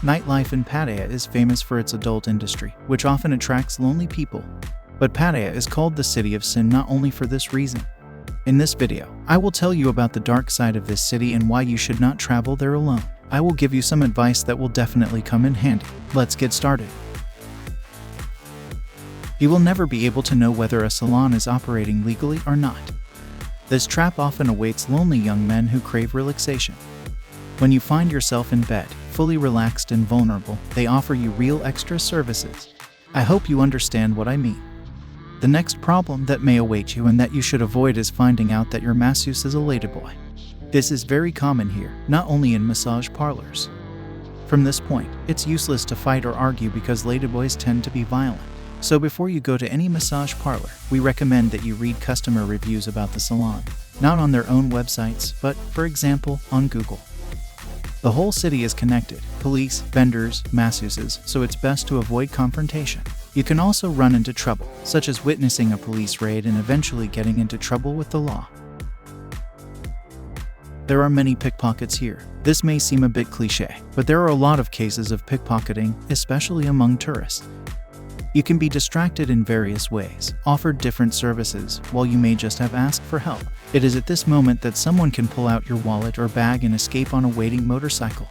Nightlife in Pattaya is famous for its adult industry, which often attracts lonely people. But Pattaya is called the City of Sin not only for this reason. In this video, I will tell you about the dark side of this city and why you should not travel there alone. I will give you some advice that will definitely come in handy. Let's get started. You will never be able to know whether a salon is operating legally or not. This trap often awaits lonely young men who crave relaxation. When you find yourself in bed, fully relaxed and vulnerable, they offer you real extra services. I hope you understand what I mean. The next problem that may await you and that you should avoid is finding out that your masseuse is a ladyboy. This is very common here, not only in massage parlors. From this point, it's useless to fight or argue because ladyboys tend to be violent. So before you go to any massage parlor, we recommend that you read customer reviews about the salon, not on their own websites, but, for example, on Google. The whole city is connected: police, vendors, masseuses, so it's best to avoid confrontation. You can also run into trouble, such as witnessing a police raid and eventually getting into trouble with the law. There are many pickpockets here. This may seem a bit cliché, but there are a lot of cases of pickpocketing, especially among tourists. You can be distracted in various ways, offered different services, while you may just have asked for help. It is at this moment that someone can pull out your wallet or bag and escape on a waiting motorcycle.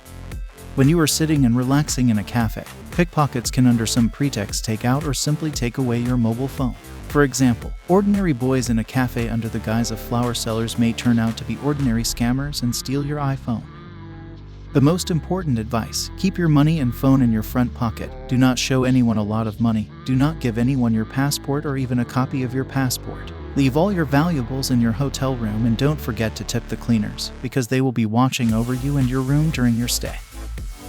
When you are sitting and relaxing in a cafe, pickpockets can under some pretext take out or simply take away your mobile phone. For example, ordinary boys in a cafe under the guise of flower sellers may turn out to be ordinary scammers and steal your iPhone. The most important advice: keep your money and phone in your front pocket. Do not show anyone a lot of money. Do not give anyone your passport or even a copy of your passport. Leave all your valuables in your hotel room and don't forget to tip the cleaners, because they will be watching over you and your room during your stay.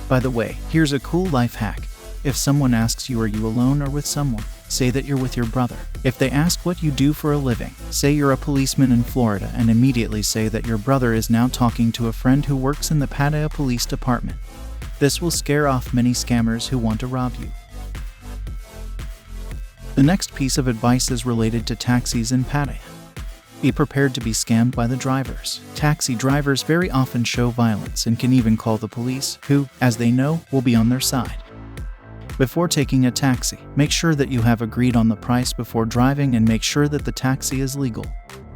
By the way, here's a cool life hack. If someone asks you, are you alone or with someone, say that you're with your brother. If they ask what you do for a living, say you're a policeman in Florida and immediately say that your brother is now talking to a friend who works in the Pattaya Police Department. This will scare off many scammers who want to rob you. The next piece of advice is related to taxis in Pattaya. Be prepared to be scammed by the drivers. Taxi drivers very often show violence and can even call the police, who, as they know, will be on their side. Before taking a taxi, make sure that you have agreed on the price before driving and make sure that the taxi is legal.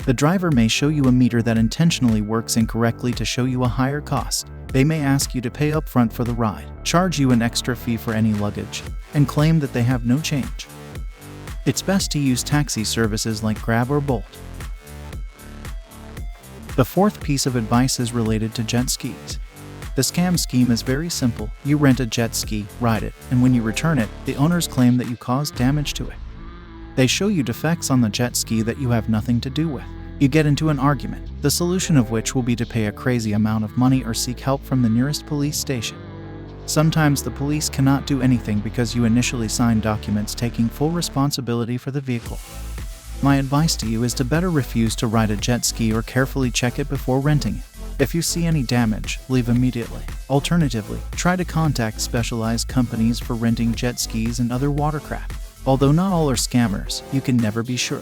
The driver may show you a meter that intentionally works incorrectly to show you a higher cost. They may ask you to pay up front for the ride, charge you an extra fee for any luggage, and claim that they have no change. It's best to use taxi services like Grab or Bolt. The fourth piece of advice is related to jet skis. The scam scheme is very simple. You rent a jet ski, ride it, and when you return it, the owners claim that you caused damage to it. They show you defects on the jet ski that you have nothing to do with. You get into an argument, the solution of which will be to pay a crazy amount of money or seek help from the nearest police station. Sometimes the police cannot do anything because you initially signed documents taking full responsibility for the vehicle. My advice to you is to better refuse to ride a jet ski or carefully check it before renting it. If you see any damage, leave immediately. Alternatively, try to contact specialized companies for renting jet skis and other watercraft. Although not all are scammers, you can never be sure.